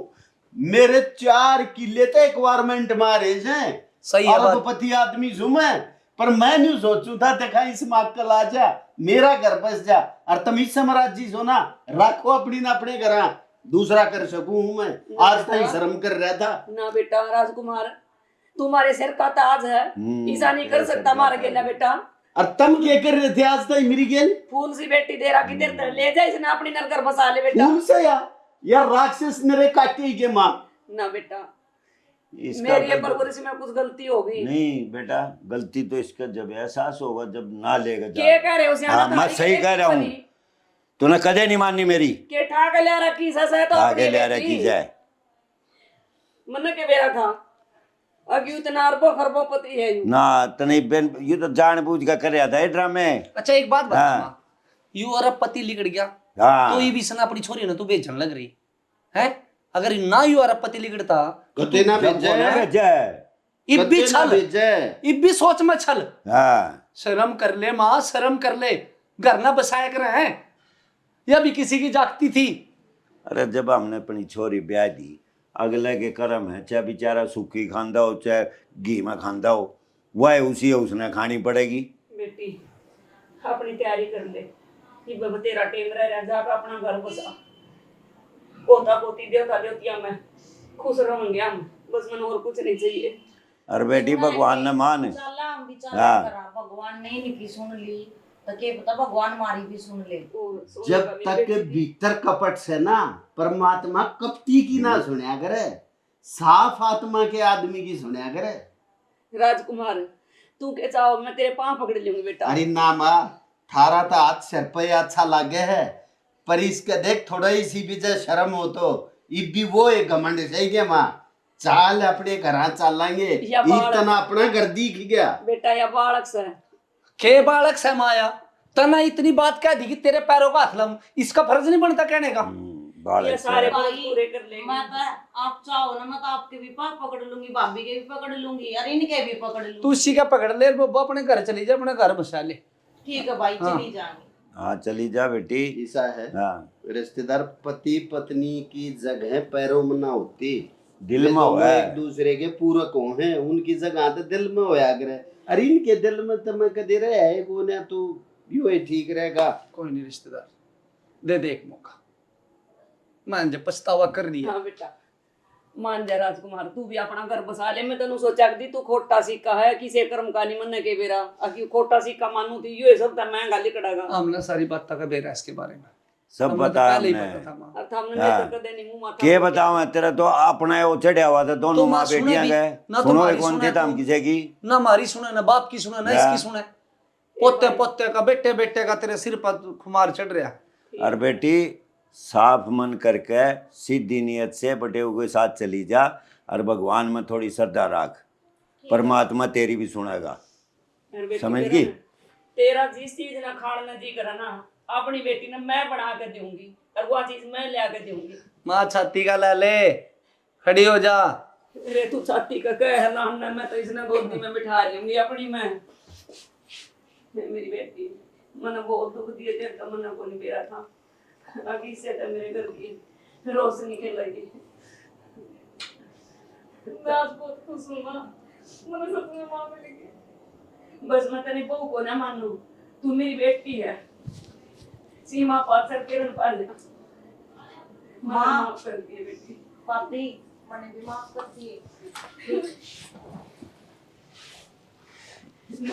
मेरे 4 किले तो एक्वायरमेंट मारे हैं। सही है बात। पति आदमी हूँ मैं, पर मैं नहीं सोचू था देखा इस माकल आ जा मेरा घर बस जा, और तुम इस साम्राज्य सो ना रखो अपनी ना अपने घर, दूसरा कर सकूं हूं मैं। आज तक शर्म कर रहा था। ना बेटा राजकुमार, तुम्हारे सिर का ताज है, ऐसा नहीं कर सकता मार के ना बेटा। और तुम क्या कर रहे थे आज तक मेरी गेल? फूल सी बेटी दे रहा कि देर तक ले जा इसने अपनी नरकर बसा ले बेटा। फूल से या राक्षस मेरे काटे के माँ। ना बेटा, इसका मेरी ये तो- परवरिश में कुछ गलती हो गई। नहीं बेटा, गलती तो इसका जब एहसास होगा, जब ना लेगा जा। क्या कह रहे हो सियाना? हाँ, मैं सही कह रहा हूँ। तूने कदे नहीं माननी मेरी, के ठाक ले रखी सस है तो आगे अपनी ले बेटी। रखी जाए। मन के बेरा था अब इतना अरबों खरबों पति है यू। ना तने बेन ये तो जानबूझ कर रहा था ये ड्रामे। अच्छा एक बात बता हाँ। माँ, यू अरब पति लिगड़ गया हाँ तो ये भी सना अपनी छोरी ना तू बेचन लग रही है। अगर ना यू अरब पति लिगड़ता कते ना जब भेजे, बोला भेजा है। इब भी कते ना छल, भेजे। इब भी सोच में छल। हाँ शर्म कर ले माँ, शर्म कर ले, घर ना बसाया कर हैं, या भी किसी की जागती थी। अरे जब हमने अपनी छोरी ब्याह दी, अगले के कर्म है, चाहे बेचारा सूखी खांदा हो चाहे घी में खांदा हो, वह उसी है उसने खानी पड़ेगी। बेटी अपनी तैयारी कर ले, ये बब तेरा टेम रह जाकर अपना घर बसा। पोता पोती देवता देवतिया में खुश रहेंगे हम, बस मन और कुछ नहीं चाहिए। अरे बेटी भगवान ने मान। चला हम विचार हाँ। करा, भगवान ने इनकी सुन ली तो के पता भगवान मारी भी सुन ले। जब तक भीतर कपट से ना परमात्मा कपटी की ना सुनया करे, साफ आत्मा के आदमी की सुनया करे। राजकुमार तू के चाहो मैं तेरे पांव पकड़ लूंगी बेटा। अरे ना माँ, थारा तो हाथ सिर पे अच्छा लागे है, पर इसका देख थोड़ा ही सी भी जे शर्म हो तो ये भी वो एक घमंड सही गया माँ, चाल अपने घर चलेंगे, या बालक। इतना अपना घर दिख गया। बेटा या बालक से के बालक से माया तना इतनी बात कह दी कि तेरे पैरों का हाथ लम, इसका फर्ज नहीं बनता कहने का। ये बालक सारे से। बात पूरे कर लेंगे। मैं तो आप चाहो ना मैं तो आपके भी पाँव पकड़ लूंगी, भाभी के भी पकड़ लूंगी और इनके भी पकड़ लूंगी। तू इसी का पकड़ ले, वो अपने घर चली जा, अपने घर बसा ले। ठीक है भाई, चली जाएंगे। हाँ चली जा बेटी। ऐसा है हाँ रिश्तेदार पति पत्नी की जगह पैरों में ना होती, दिल वे में दोनों हुआ है। एक दूसरे के पूरक हो हैं, उनकी जगह तो दिल में होया करे। अरे इनके दिल में तो मैं कदे रहे है को ना तू यो ही ठीक रहेगा। कोई नहीं रिश्तेदार, दे दे एक मौका, मान जा पछतावा कर दिया। हाँ बेटा मान जा राजकुमार, तू भी अपना घर बसा ले। मैं तेन सोचा दी तू खोटा सिक्का है किसी कर्म का नहीं मन के बेरा, अकी खोटा सिक्का मानू थी यो सब महंगा लिकड़ागा। हमने सारी बात तक बेरा इसके बारे में सब हमने तो बता पहले ही हमने। पता था माँ। और हमने हाँ। नहीं तो कदे नहीं मुंह माथा के बताऊं मैं, तेरा तो अपना वो चढ़िया हुआ था, दोनों तो माँ माँ सुने बेटियां भी, गए। ना सुनो तुम्हारी कौन सुने थे हम तो- किसी की। ना हमारी सुने, ना बाप की सुने, ना या। इसकी सुने, पोते पोते का बेटे बेटे का तेरे सिर पर खुमार चढ़ रहा। और बेटी साफ मन करके सीधी नियत से बटेऊ के साथ चली जा, और भगवान में थोड़ी श्रद्धा रख, परमात्मा तेरी भी सुनेगा। मेरी बेटी समझ तेरा गई? ना- तेरा जिस चीज ना खाण ना जी करा ना, अपनी बेटी ने मैं बना के दूंगी और वो चीज मैं ले आके दूंगी। माँ छाती का ले ले, खड़ी हो जा। अरे तू छाती का कह है ना, मैं तो इसने गोदी में बिठा लूंगी अपनी मैं मेरी बेटी मैंने बहुत दुख दिए तेरे का मन को नहीं बेरा था, आगे से तो मेरे घर की रोशनी के लगी। मैं आज बहुत खुश हूँ माँ, मैंने सच में माँ मिलेगी। बस मैं तेरी बहू को ना मानू, तू मेरी बेटी है। सीमा पार सर किरण पाल ले माँ। माफ कर दिए बेटी। पापी मैंने भी माफ कर दिए।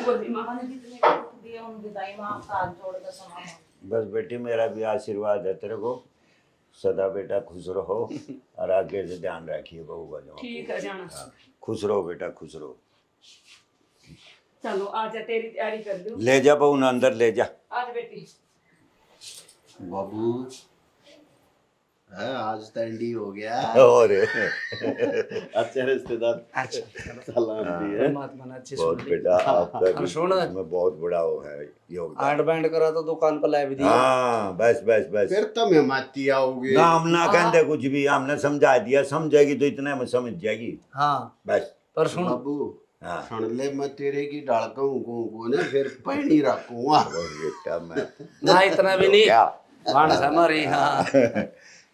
बोली माँ मैंने जितने दुख दिए उन विदाई में आपका हाथ जोड़ के समा। बस बेटी मेरा भी आशीर्वाद है तेरे को, सदा बेटा खुश रहो, और आगे से ध्यान रखिए बहू का जो। ठीक है जाना। खुश रहो बेटा, खुश रहो। चलो आज तेरी तैयारी कर दूं। ले जा बहू ना अंदर ले जा। आज बेटी बाबू है आज तंडी हो गया और अच्छे रिश्तेदार सलाम दी है परमात्मा ने अच्छी बहुत सुन ली। बेटा आपका सुन। इसमें बहुत बड़ा वो है योगदान। आंड बैंड करा तो दुकान पर ला भी दी। हाँ बस बस बस फिर तुम हिमाती आओगे ना हम ना कहते कुछ भी, हमने समझा दिया, समझेगी तो इतने में समझ जाएगी हाँ बस। पर सुन बाबू हाँ सुन ले मैं तेरे की डालता हूँ को ने फिर पैनी रखूंगा और बेटा मैं ना इतना भी नहीं क्या भाण से हमारी हाँ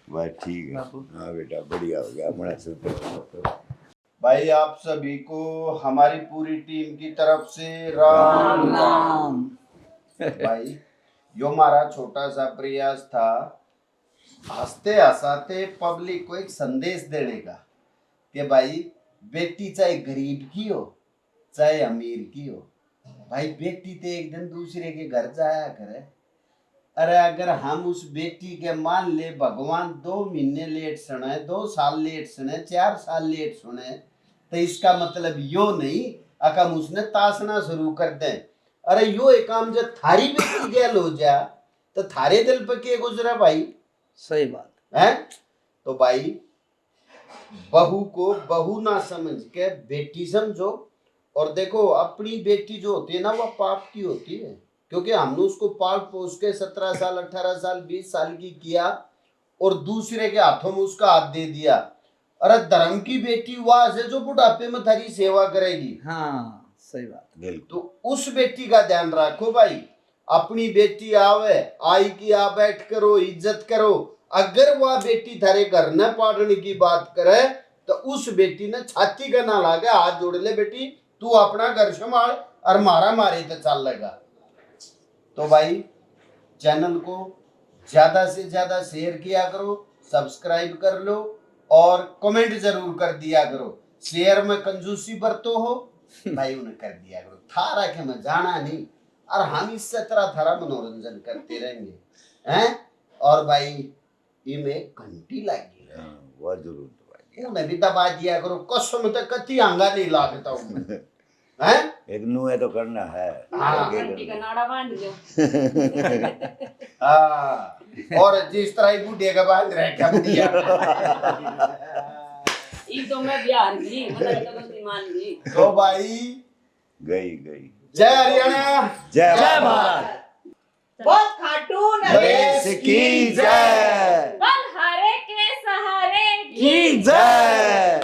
बस ठीक है। हाँ बेटा बढ़िया हो गया बड़ा शुक्र। भाई आप सभी को हमारी पूरी टीम की तरफ से राम राम। भाई यो हमारा छोटा सा प्रयास था हंसते हंसाते पब्लिक को एक संदेश देने का कि भाई बेटी चाहे गरीब की हो चाहे अमीर की हो, भाई बेटी तो एक दिन दूसरे के घर जाया करे। अरे अगर हम उस बेटी के मान ले भगवान 2 महीने लेट सुने, 2 साल लेट सुने, 4 साल लेट सुने, तो इसका मतलब यो नहीं अकम उसने तासना शुरू कर दे। अरे यो एक काम जब थारी बेटी गैल हो जा तो थारे दिल पे के गुजरा भाई। सही बात है तो भाई बहू को बहू ना समझ के बेटी समझो। और देखो अपनी बेटी जो होती है ना वह पाप की होती है, क्योंकि हमने उसको पाल पोस के 17 साल 18 साल 20 साल की किया और दूसरे के हाथों में उसका हाथ दे दिया। अरे धर्म की बेटी वहां से जो बुढ़ापे में थारी सेवा करेगी। हाँ सही बात बिल्कुल तो उस बेटी का ध्यान रखो भाई। अपनी बेटी आवे आई की आ बैठ करो इज्जत करो। अगर वह बेटी थारे घर न पाड़ने की बात करे तो उस बेटी ने छाती का ना लागे हाथ जोड़ ले बेटी तू अपना घर संभाल और मारा मारे तो चल लेगा। तो भाई चैनल को ज्यादा से ज्यादा शेयर किया करो, सब्सक्राइब कर लो और कमेंट जरूर कर दिया करो। शेयर में कंजूसी बरतो हो भाई उन्हें कर दिया करो। थारा के मैं जाना नहीं और हम इससे तरह थारा मनोरंजन करते रहेंगे हैं। और भाई इनमें घंटी लगी है वह जरूर दबाइए। उन्हें भी दबा दिया करो। कसम तो कति आंगा नहीं लागता हूँ हैं। एक नुह तो करना है। हाँ। घंटी का नाड़ा बांध लो। हाँ और जिस तरह ही बूढ़े का बांध रहे कब दिया ये तो मैं बिहार की मतलब तो गलती मान ली। तो भाई गई गई। जय हरियाणा जय भारत। बहुत खाटू नरेश की जय। बलहारे के सहारे की जय।